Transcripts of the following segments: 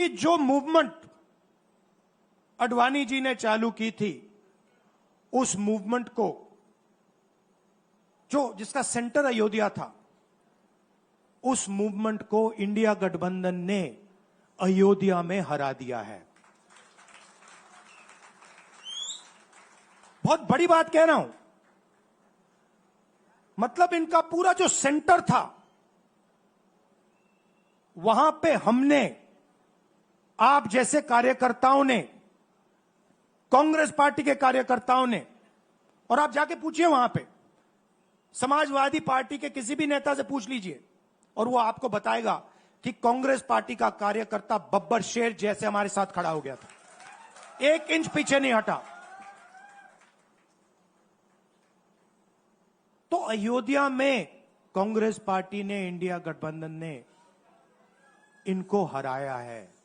कि जो मूवमेंट अडवाणी जी ने चालू की थी, उस मूवमेंट को, जिसका सेंटर अयोध्या था, उस मूवमेंट को इंडिया गठबंधन ने अयोध्या में हरा दिया है। बहुत बड़ी बात कह रहा हूं। मतलब इनका पूरा जो सेंटर था, वहां पे हमने, आप जैसे कार्यकर्ताओं ने, कांग्रेस पार्टी के कार्यकर्ताओं ने, और आप जाके पूछिए वहां पे समाजवादी पार्टी के किसी भी नेता से पूछ लीजिए, और वो आपको बताएगा कि कांग्रेस पार्टी का कार्यकर्ता बब्बर शेर जैसे हमारे साथ खड़ा हो गया था, 1 इंच पीछे नहीं हटा। तो अयोध्या में कांग्रेस पार्टी ने, इंडिया गठबंधन ने इनको हराया है।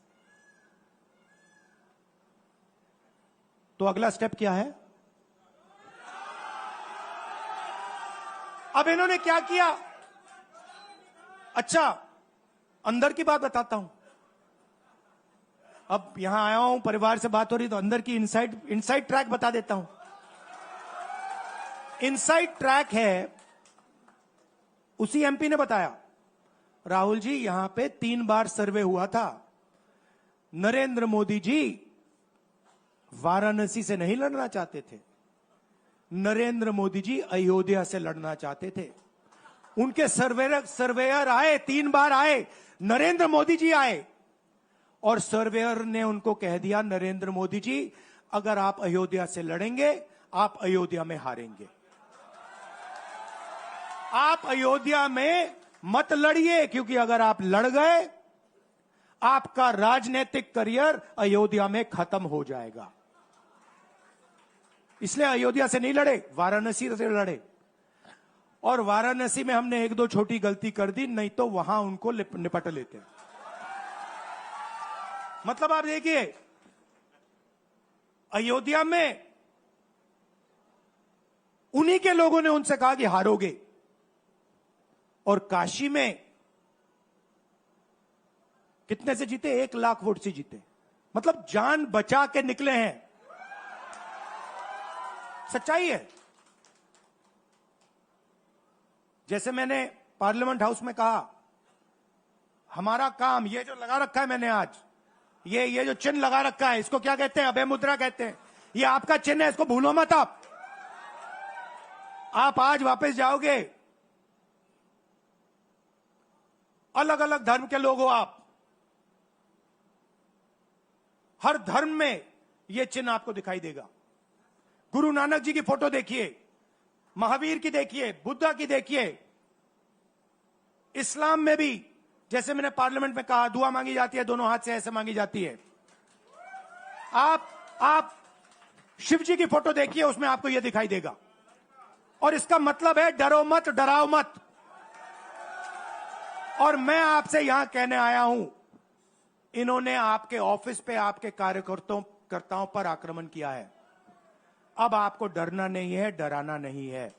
तो अगला स्टेप क्या है? अब इन्होंने क्या किया? अच्छा, अंदर की बात बताता हूं। अब यहां आया हूं, परिवार से बात हो रही, तो अंदर की इनसाइड ट्रैक बता देता हूं। इनसाइड ट्रैक है, उसी एमपी ने बताया, राहुल जी यहां पे 3 बार सर्वे हुआ था। नरेंद्र मोदी जी वाराणसी से नहीं लड़ना चाहते थे, नरेंद्र मोदी जी अयोध्या से लड़ना चाहते थे। उनके सर्वेयर आए, 3 बार आए, नरेंद्र मोदी जी आए, और सर्वेयर ने उनको कह दिया, नरेंद्र मोदी जी अगर आप अयोध्या से लड़ेंगे, आप अयोध्या में हारेंगे। आप अयोध्या में मत लड़िए, क्योंकि अगर आप लड़ गए, आपका राजनीतिक करियर अयोध्या में खत्म हो जाएगा। इसलिए अयोध्या से नहीं लड़े, वाराणसी से लड़े। और वाराणसी में हमने 1-2 छोटी गलती कर दी, नहीं तो वहां उनको निपट लेते। मतलब आप देखिए, अयोध्या में उन्हीं के लोगों ने उनसे कहा कि हारोगे, और काशी में कितने से जीते? 1 लाख वोट से जीते। मतलब जान बचा के निकले हैं। सच्चाई है। जैसे मैंने पार्लियामेंट हाउस में कहा, हमारा काम, ये जो लगा रखा है मैंने आज, ये जो चिन्ह लगा रखा है, इसको क्या कहते हैं? अभय मुद्रा कहते हैं। ये आपका चिन्ह है, इसको भूलो मत। आप आज वापस जाओगे, अलग अलग धर्म के लोग हो आप, हर धर्म में यह चिन्ह आपको दिखाई देगा। गुरु नानक जी की फोटो देखिए, महावीर की देखिए, बुद्धा की देखिए। इस्लाम में भी, जैसे मैंने पार्लियामेंट में कहा, दुआ मांगी जाती है, दोनों हाथ से ऐसे मांगी जाती है। आप शिव जी की फोटो देखिए, उसमें आपको यह दिखाई देगा। और इसका मतलब है डरो मत, डराओ मत। और मैं आपसे यहां कहने आया हूं, इन्होंने आपके ऑफिस पे, आपके कार्यकर्ताओं पर आक्रमण किया है। अब आपको डरना नहीं है, डराना नहीं है।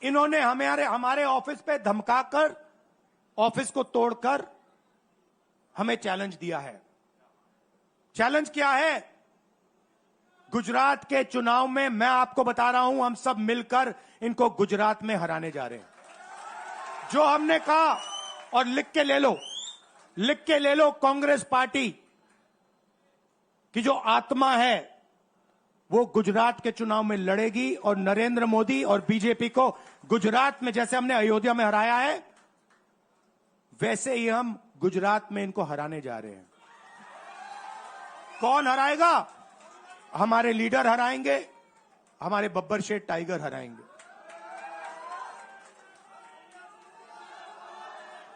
इन्होंने हमारे ऑफिस पे धमकाकर, ऑफिस को तोड़कर हमें चैलेंज दिया है। चैलेंज क्या है? गुजरात के चुनाव में मैं आपको बता रहा हूं, हम सब मिलकर इनको गुजरात में हराने जा रहे हैं। जो हमने कहा, और लिख के ले लो, कांग्रेस पार्टी की जो आत्मा है वो गुजरात के चुनाव में लड़ेगी, और नरेंद्र मोदी और बीजेपी को गुजरात में जैसे हमने अयोध्या में हराया है, वैसे ही हम गुजरात में इनको हराने जा रहे हैं। कौन हराएगा? हमारे लीडर हराएंगे, हमारे बब्बर शेर टाइगर हराएंगे।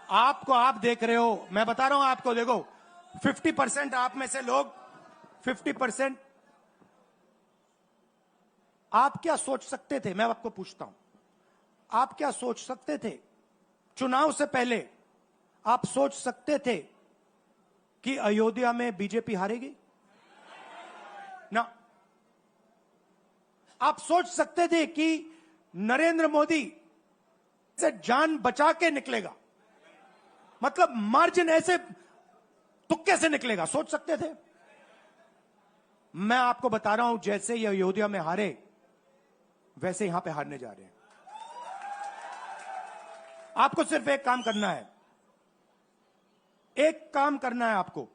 आप देख रहे हो, मैं बता रहा हूं आपको, देखो 50% आप में से लोग, 50% आप क्या सोच सकते थे? मैं आपको पूछता हूं, आप क्या सोच सकते थे? चुनाव से पहले आप सोच सकते थे कि अयोध्या में बीजेपी हारेगी? ना। आप सोच सकते थे कि नरेंद्र मोदी से जान बचा के निकलेगा? मतलब मार्जिन ऐसे तुक्के से निकलेगा, सोच सकते थे? मैं आपको बता रहा हूं, जैसे ये अयोध्या में हारे वैसे यहां पे हारने जा रहे हैं। आपको सिर्फ एक काम करना है, एक काम करना है आपको।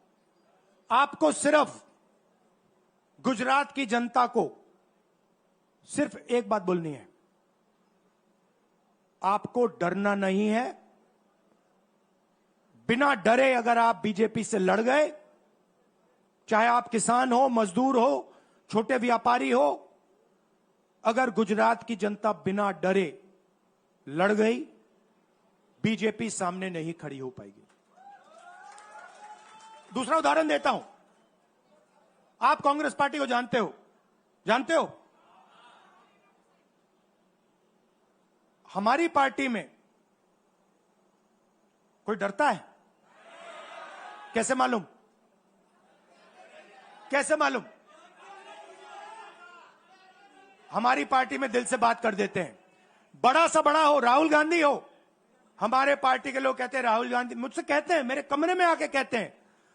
आपको सिर्फ गुजरात की जनता को सिर्फ एक बात बोलनी है, आपको डरना नहीं है। बिना डरे अगर आप बीजेपी से लड़ गए, चाहे आप किसान हो, मजदूर हो, छोटे व्यापारी हो, अगर गुजरात की जनता बिना डरे लड़ गई, बीजेपी सामने नहीं खड़ी हो पाएगी। दूसरा उदाहरण देता हूं। आप कांग्रेस पार्टी को जानते हो, जानते हो? हमारी पार्टी में कोई डरता है? कैसे मालूम? कैसे मालूम? हमारी पार्टी में दिल से बात कर देते हैं। बड़ा सा बड़ा हो, राहुल गांधी हो, हमारे पार्टी के लोग कहते हैं राहुल गांधी, मुझसे कहते हैं, मेरे कमरे में आके कहते हैं,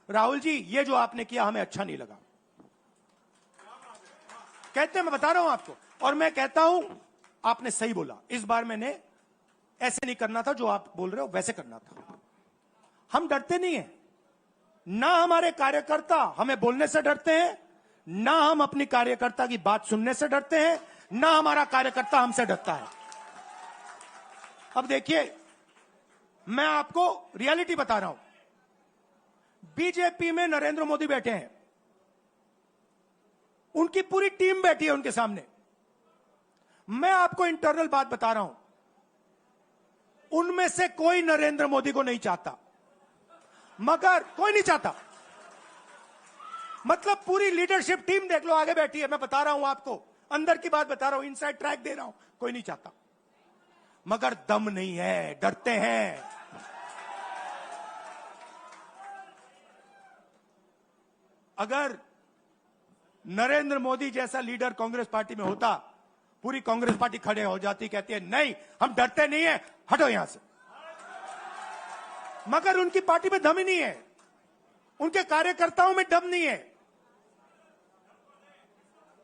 राहुल जी ये जो आपने किया हमें अच्छा नहीं लगा। कहते हैं, मैं बता रहा हूं आपको, और मैं कहता हूं आपने सही बोला, इस बार मैंने ऐसे नहीं करना था, जो आप बोल रहे हो वैसे करना था। हम डरते नहीं हैं, ना हमारे कार्यकर्ता हमें बोलने से डरते हैं, ना हम अपनी कार्यकर्ता की बात सुनने से डरते हैं, ना हमारा कार्यकर्ता हमसे डरता है। अब देखिए, मैं आपको रियलिटी बता रहा हूं। बीजेपी में नरेंद्र मोदी बैठे हैं, उनकी पूरी टीम बैठी है उनके सामने। मैं आपको इंटरनल बात बता रहा हूं, उनमें से कोई नरेंद्र मोदी को नहीं चाहता, मगर कोई नहीं चाहता। मतलब पूरी लीडरशिप टीम देख लो, आगे बैठी है। मैं बता रहा हूं आपको, अंदर की बात बता रहा हूं, इनसाइड ट्रैक दे रहा हूं, कोई नहीं चाहता, मगर दम नहीं है, डरते हैं। अगर नरेंद्र मोदी जैसा लीडर कांग्रेस पार्टी में होता, पूरी कांग्रेस पार्टी खड़े हो जाती, कहती है नहीं हम डरते नहीं है, हटो यहां से। मगर उनकी पार्टी में दम ही नहीं है, उनके कार्यकर्ताओं में दम नहीं है।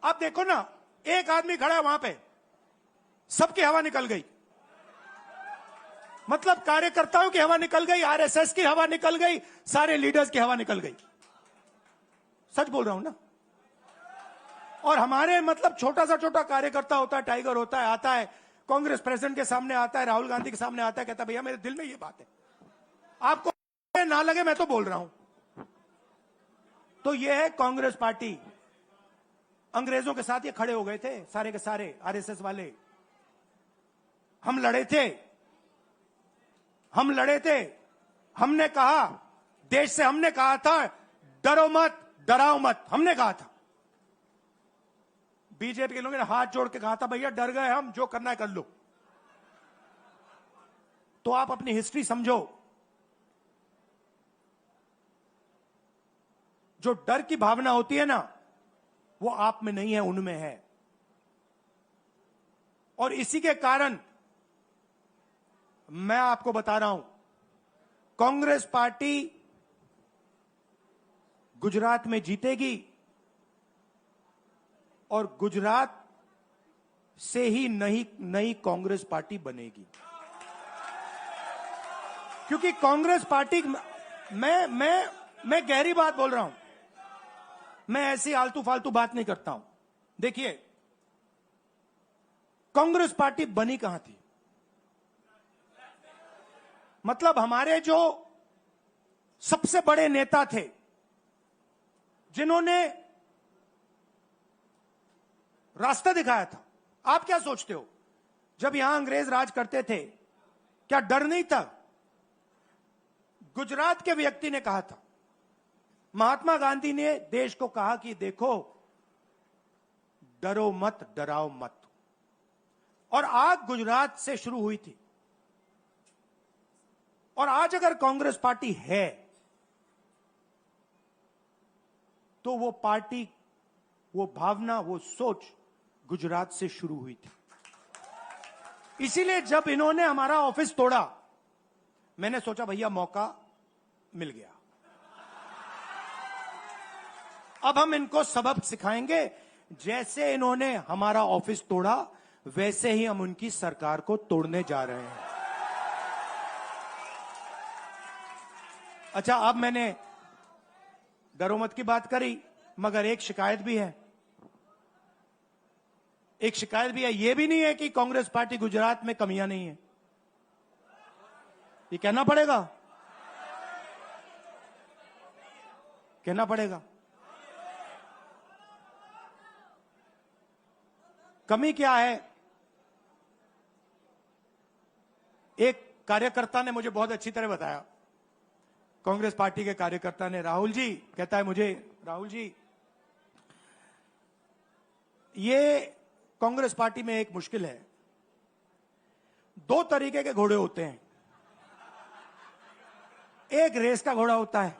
आप देखो ना, एक आदमी खड़ा है वहां पे, सबकी हवा निकल गई। मतलब कार्यकर्ताओं की हवा निकल गई, आरएसएस की हवा निकल गई, सारे लीडर्स की हवा निकल गई। सच बोल रहा हूं ना। और हमारे मतलब छोटा सा कार्यकर्ता होता है, टाइगर होता है, आता है कांग्रेस प्रेसिडेंट के सामने, आता है राहुल गांधी के सामने, आता है, कहता है भैया मेरे दिल में ये बात है, आपको ना लगे मैं तो बोल रहा हूं। तो ये है कांग्रेस पार्टी। अंग्रेजों के साथ ये खड़े हो गए थे सारे के सारे आरएसएस वाले। हम लड़े थे, हम लड़े थे। हमने कहा, देश से हमने कहा था डरो मत, डराओ मत, हमने कहा था। बीजेपी के लोगों ने हाथ जोड़ के कहा था भैया डर गए हम, जो करना है कर लो। तो आप अपनी हिस्ट्री समझो। जो डर की भावना होती है ना, वो आप में नहीं है, उनमें है। और इसी के कारण मैं आपको बता रहा हूं, कांग्रेस पार्टी गुजरात में जीतेगी और गुजरात से ही नई कांग्रेस पार्टी बनेगी। क्योंकि कांग्रेस पार्टी, मैं गहरी बात बोल रहा हूं, मैं ऐसी आलतू फालतू बात नहीं करता हूं। देखिए, कांग्रेस पार्टी बनी कहां थी? मतलब हमारे जो सबसे बड़े नेता थे, जिन्होंने रास्ता दिखाया था। आप क्या सोचते हो, जब यहां अंग्रेज राज करते थे, क्या डर नहीं था? गुजरात के व्यक्ति ने कहा था, महात्मा गांधी ने देश को कहा कि देखो डरो मत, डराओ मत। और आग गुजरात से शुरू हुई थी। और आज अगर कांग्रेस पार्टी है, तो वो पार्टी, वो भावना, वो सोच गुजरात से शुरू हुई थी। इसीलिए जब इन्होंने हमारा ऑफिस तोड़ा, मैंने सोचा भैया मौका मिल गया। अब हम इनको सबक सिखाएंगे। जैसे इन्होंने हमारा ऑफिस तोड़ा, वैसे ही हम उनकी सरकार को तोड़ने जा रहे हैं। अच्छा, अब मैंने डरोमत की बात करी, मगर एक शिकायत भी है। एक शिकायत भी है। यह भी नहीं है कि कांग्रेस पार्टी गुजरात में कमियां नहीं है, ये कहना पड़ेगा, कहना पड़ेगा। कमी क्या है? एक कार्यकर्ता ने मुझे बहुत अच्छी तरह बताया, कांग्रेस पार्टी के कार्यकर्ता ने, राहुल जी, कहता है मुझे, राहुल जी, ये कांग्रेस पार्टी में एक मुश्किल है, दो तरीके के घोड़े होते हैं। एक रेस का घोड़ा होता है,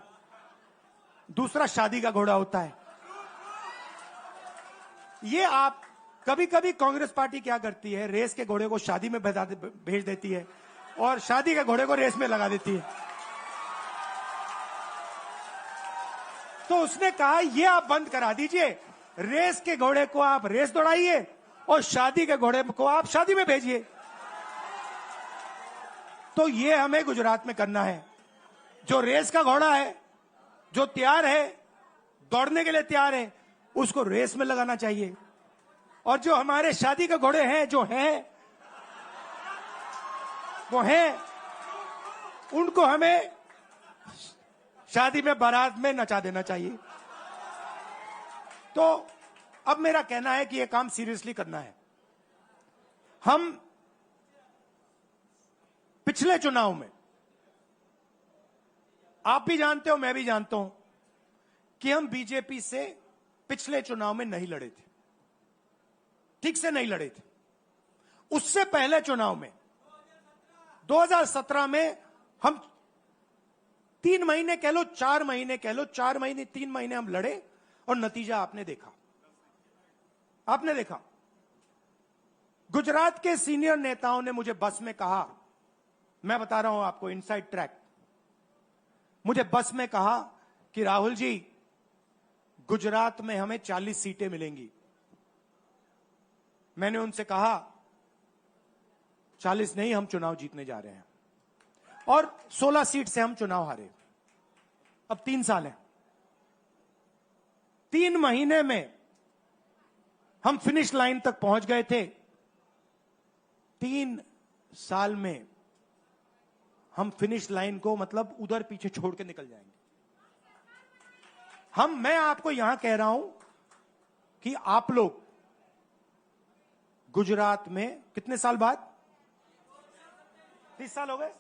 दूसरा शादी का घोड़ा होता है। ये आप कभी कभी कांग्रेस पार्टी क्या करती है, रेस के घोड़े को शादी में भेज देती है और शादी के घोड़े को रेस में लगा देती है। तो उसने कहा ये आप बंद करा दीजिए, रेस के घोड़े को आप रेस दौड़ाइए और शादी के घोड़े को आप शादी में भेजिए। तो ये हमें गुजरात में करना है। जो रेस का घोड़ा है, जो तैयार है, दौड़ने के लिए तैयार है, उसको रेस में लगाना चाहिए। और जो हमारे शादी के घोड़े हैं, जो हैं, वो हैं, उनको हमें शादी में, बारात में नचा देना चाहिए। तो अब मेरा कहना है कि यह काम सीरियसली करना है। हम पिछले चुनाव में, आप भी जानते हो, मैं भी जानता हूं कि हम बीजेपी से पिछले चुनाव में नहीं लड़े थे, ठीक से नहीं लड़े थे। उससे पहले चुनाव में 2017 में हम 3 महीने कह लो, 4 महीने कह लो, 4 महीने 3 महीने हम लड़े और नतीजा आपने देखा। आपने देखा, गुजरात के सीनियर नेताओं ने मुझे बस में कहा, मैं बता रहा हूं आपको इनसाइड ट्रैक, मुझे बस में कहा कि राहुल जी, गुजरात में हमें 40 सीटें मिलेंगी। मैंने उनसे कहा 40 नहीं, हम चुनाव जीतने जा रहे हैं। और 16 सीट से हम चुनाव हारे। अब 3 साल है, 3 महीने में हम फिनिश लाइन तक पहुंच गए थे। 3 साल में हम फिनिश लाइन को मतलब उधर पीछे छोड़ के निकल जाएंगे। मैं आपको यहां कह रहा हूं कि आप लोग गुजरात में कितने साल बाद, 30 साल हो गए,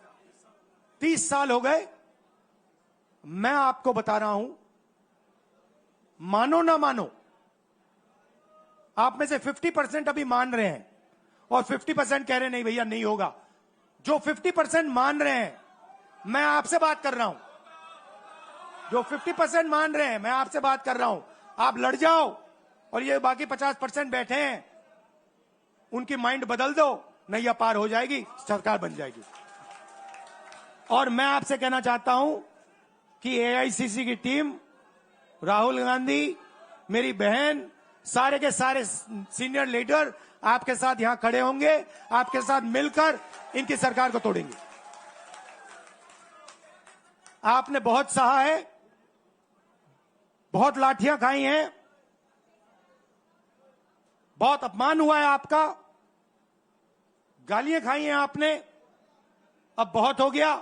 30 साल हो गए। मैं आपको बता रहा हूं, मानो ना मानो, आप में से 50% अभी मान रहे हैं और 50% कह रहे नहीं भैया नहीं होगा। जो 50% मान रहे हैं, मैं आपसे बात कर रहा हूं, जो 50% मान रहे हैं, मैं आपसे बात कर रहा हूं। आप लड़ जाओ और ये बाकी 50% बैठे हैं, उनकी माइंड बदल दो, नैया पार हो जाएगी, सरकार बन जाएगी। और मैं आपसे कहना चाहता हूं कि एआईसीसी की टीम, राहुल गांधी, मेरी बहन, सारे के सारे सीनियर लीडर आपके साथ यहां खड़े होंगे, आपके साथ मिलकर इनकी सरकार को तोड़ेंगे। आपने बहुत सहा है, बहुत लाठियां खाई हैं, बहुत अपमान हुआ है आपका, गालियां खाई हैं आपने, अब बहुत हो गया।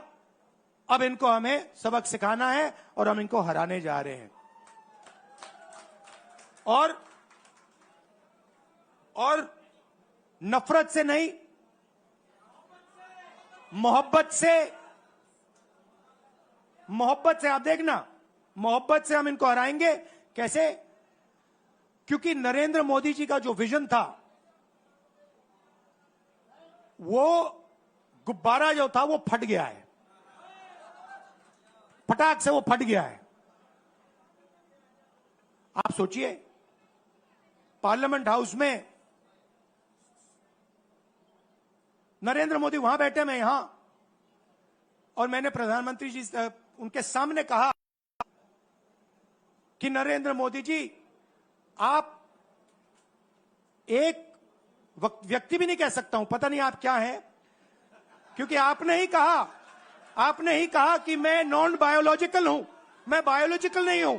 अब इनको हमें सबक सिखाना है और हम इनको हराने जा रहे हैं। और नफरत से नहीं, मोहब्बत से आप देखना, मोहब्बत से हम इनको हराएंगे। कैसे? क्योंकि नरेंद्र मोदी जी का जो विजन था, वो गुब्बारा जो था वो फट गया है, फटाक से वो फट गया है। आप सोचिए, पार्लियामेंट हाउस में नरेंद्र मोदी वहां बैठे, मैं यहां, और मैंने प्रधानमंत्री जी उनके सामने कहा कि नरेंद्र मोदी जी, आप एक व्यक्ति भी नहीं कह सकता हूं, पता नहीं आप क्या हैं, क्योंकि आपने ही कहा कि मैं नॉन बायोलॉजिकल हूं। मैं बायोलॉजिकल नहीं हूं,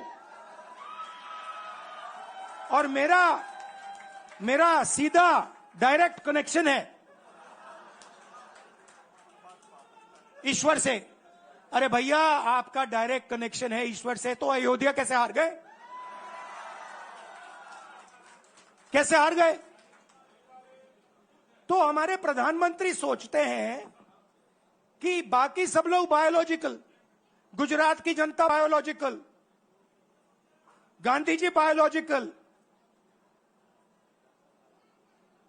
और मेरा सीधा डायरेक्ट कनेक्शन है ईश्वर से। अरे भैया, आपका डायरेक्ट कनेक्शन है ईश्वर से, तो अयोध्या कैसे हार गए? कैसे हार गए? तो हमारे प्रधानमंत्री सोचते हैं कि बाकी सब लोग बायोलॉजिकल, गुजरात की जनता बायोलॉजिकल, गांधी जी बायोलॉजिकल,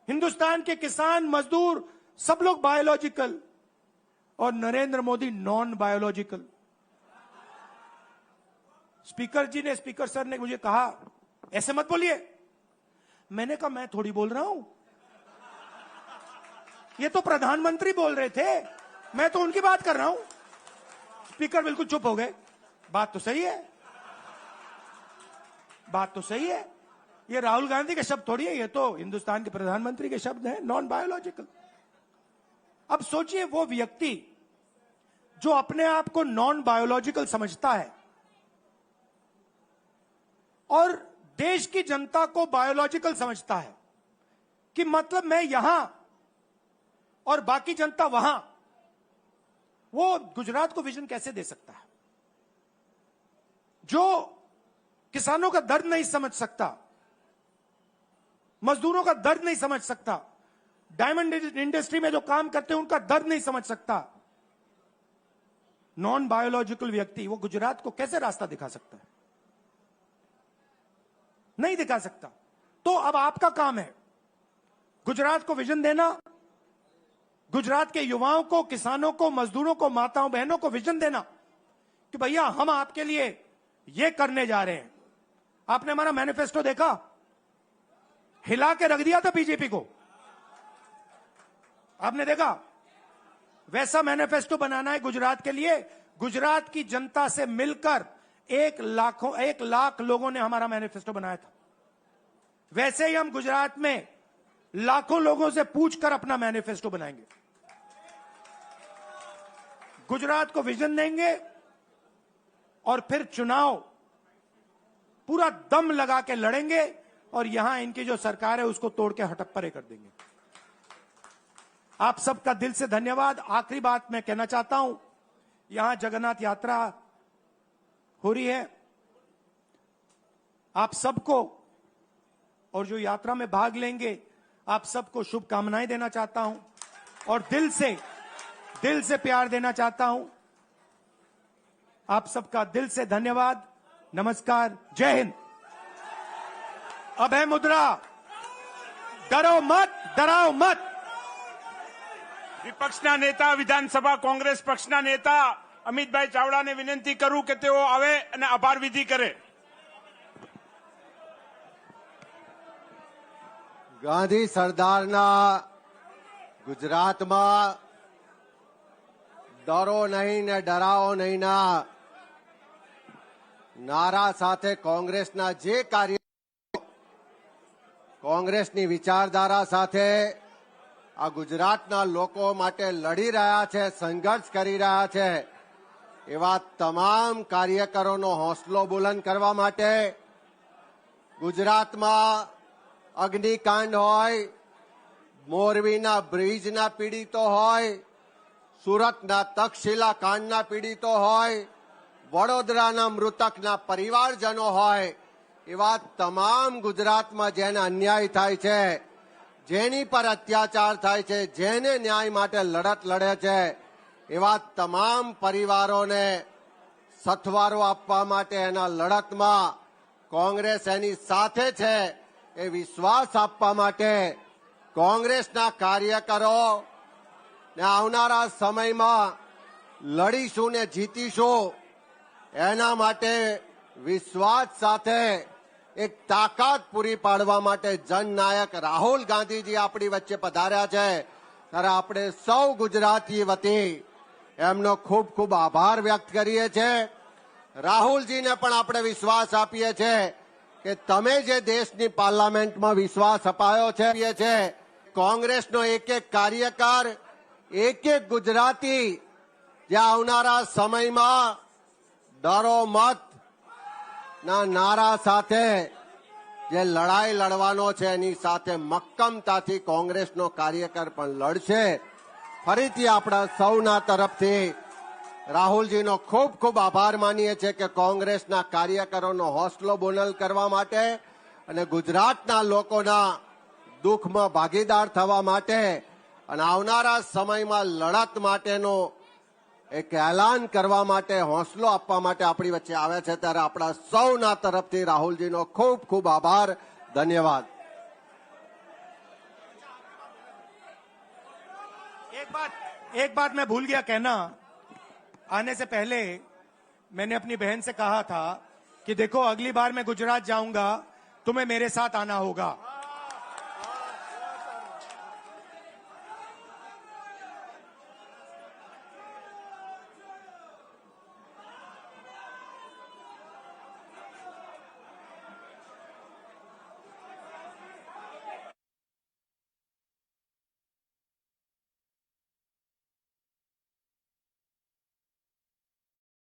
हिंदुस्तान के किसान मजदूर सब लोग बायोलॉजिकल, और Narendra Modi non biological. Speaker sir ने मुझे कहा, ऐसे मत बोलिए। मैंने कहा, मैं थोड़ी बोल रहा हूं, ये तो प्रधानमंत्री बोल रहे थे, मैं तो उनकी बात कर रहा हूं। स्पीकर बिल्कुल चुप हो गए। बात तो सही है, बात तो सही है, ये राहुल गांधी के शब्द थोड़ी है, ये तो हिंदुस्तान के प्रधानमंत्री के शब्द हैं, नॉन बायोलॉजिकल। अब सोचिए, वो व्यक्ति जो अपने आप को नॉन बायोलॉजिकल समझता है और देश की जनता को बायोलॉजिकल समझता है, कि मतलब मैं यहां और बाकी जनता वहां, वो गुजरात को विजन कैसे दे सकता है? जो किसानों का दर्द नहीं समझ सकता, मजदूरों का दर्द नहीं समझ सकता, डायमंड इंडस्ट्री में जो काम करते हैं उनका दर्द नहीं समझ सकता, नॉन बायोलॉजिकल व्यक्ति वो गुजरात को कैसे रास्ता दिखा सकता है? नहीं दिखा सकता। तो अब आपका काम है गुजरात को विजन देना, गुजरात के युवाओं को, किसानों को, मजदूरों को, माताओं बहनों को विजन देना कि भैया हम आपके लिए ये करने जा रहे हैं। आपने हमारा मैनिफेस्टो देखा? हिला के रख दिया था बीजेपी को, आपने देखा? वैसा मैनिफेस्टो बनाना है गुजरात के लिए। गुजरात की जनता से मिलकर 1 लाख लोगों ने हमारा मैनिफेस्टो बनाया था। वैसे ही हम गुजरात में लाखों लोगों से पूछकर अपना मैनिफेस्टो बनाएंगे, गुजरात को विजन देंगे, और फिर चुनाव पूरा दम लगा के लड़ेंगे, और यहां इनकी जो सरकार है उसको तोड़ के हटप्परे कर देंगे। आप सबका दिल से धन्यवाद। आखिरी बात मैं कहना चाहता हूं, यहां जगन्नाथ यात्रा हो रही है, आप सबको, और जो यात्रा में भाग लेंगे, आप सबको शुभकामनाएं देना चाहता हूं, और दिल से प्यार देना चाहता हूं। आप सबका दिल से धन्यवाद। नमस्कार, जय हिंद। अब है मुद्रा, डरो मत, डराओ मत। વિપક્ષના નેતા વિધાનસભા કોંગ્રેસ પક્ષના નેતા અમિતભાઈ ચાવડાને વિનંતી કરું કે તેઓ આવે અને આભાર વિધિ કરે. ગાંધી સરદારના ગુજરાતમાં ડરો નહીં ને ડરાઓ નહીં ના નારા સાથે કોંગ્રેસના જે કાર્ય, કોંગ્રેસની વિચારધારા સાથે આ ગુજરાતના લોકો માટે લડી રહ્યા છે, સંઘર્ષ કરી રહ્યા છે, એવા તમામ કાર્યકરોનો હોંસલો બુલંદ કરવા માટે ગુજરાતમાં અગ્નિકાંડ હોય, મોરબીના બ્રિજના પીડિતો હોય, સુરતના તક્ષશિલા કાંડના પીડિતો હોય, વડોદરાના મૃતકના પરિવારજનો હોય, એવા તમામ ગુજરાતમાં જેને અન્યાય થાય છે, જેની પર અત્યાચાર થાય છે, જેને ન્યાય માટે લડત લડે છે, એવા તમામ પરિવારોને સથવારો આપવા માટે એના લડતમાં કોંગ્રેસ એની સાથે છે એ વિશ્વાસ આપવા માટે કોંગ્રેસના કાર્યકરો ને આવનારા સમયમાં લડીશું ને જીતીશું, એના માટે વિશ્વાસ સાથે એક તાકાત પૂરી પાડવા માટે જનનાયક રાહુલ ગાંધીજી આપણી વચ્ચે પધાર્યા છે, ત્યારે આપણે સૌ ગુજરાતી વતી એમનો ખૂબ ખૂબ આભાર વ્યક્ત કરીએ છીએ. રાહુલજીને પણ આપણે વિશ્વાસ આપીએ છીએ કે તમે જે દેશની પાર્લામેન્ટમાં વિશ્વાસ અપાયો છે કોંગ્રેસનો એક એક કાર્યકર એક એક ગુજરાતી જે આવનારા સમયમાં ડરો મત ના નારા સાથે જે લડાઈ લડવાનો છે એની સાથે મક્કમતાથી કોંગ્રેસનો કાર્યકર પણ લડશે. ફરીથી આપણા સૌના તરફથી રાહુલજીનો ખૂબ ખૂબ આભાર માનીએ છીએ કે કોંગ્રેસના કાર્યકરોનો હોસલો બુલંદ કરવા માટે અને ગુજરાતના લોકોના દુઃખમાં ભાગીદાર થવા માટે અને આવનારા સમયમાં લડત માટેનો એક એલાન કરવા માટે હોસલો આપવા માટે આપણી વચ્ચે આવ્યા છે ત્યારે આપણા સૌના તરફથી રાહુલજીનો ખૂબ ખૂબ આભાર. ધન્યવાદ. एक बात मैं भूल गया कहना. आने से पहले मैंने अपनी बहन से कहा था कि देखो अगली बार मैं गुजरात जाऊंगा तुम्हें मेरे साथ आना होगा.